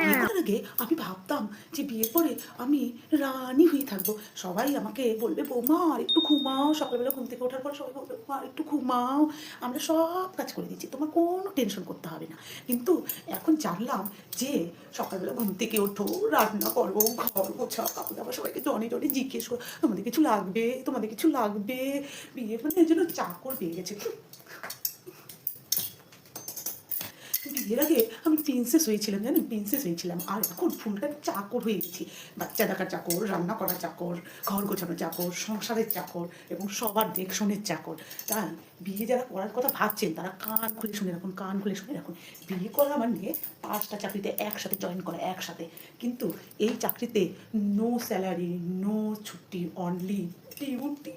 বিয়ে করার আগে আমি ভাবতাম যে বিয়ের পরে আমি রানী হয়ে থাকবো। সবাই আমাকে বলবে, বৌমা আর একটু ঘুমাও। সকালবেলা ঘুম থেকে ওঠার পর সবাই বলবে, বৌমা আর একটু ঘুমাও, আমরা সব কাজ করে দিচ্ছি, তোমার কোনো টেনশন করতে হবে না। কিন্তু এখন জানলাম যে সকালবেলা ঘুম থেকে ওঠো, রান্না করো, ঘর গোছাও, কাপড় জামা, সবাইকে জনে জনে জিজ্ঞেস করো তোমাদের কিছু লাগবে, তোমাদের কিছু লাগবে। বিয়ে মানে এই জন্য চাকর পেয়ে গেছে। বিয়ের আগে আমি প্রিন্সেস হয়েছিলাম, জানেন, প্রিন্সেস হয়েছিলাম। আর এখন ফুলটা চাকর হয়ে গেছি। বাচ্চা দেখার চাকর, রান্না করার চাকর, ঘর গোছানোর চাকর, সংসারের চাকর এবং সবার দেখশনের চাকর। তাই বিয়ে যারা করার কথা ভাবছেন তারা কান খুলে শুনে রাখুন, কান খুলে শুনে রাখুন। বিয়ে করা মানে 5টা চাকরিতে একসাথে জয়েন করা, একসাথে। কিন্তু এই চাকরিতে নো স্যালারি, নো ছুটি, অনলি ডিউটি।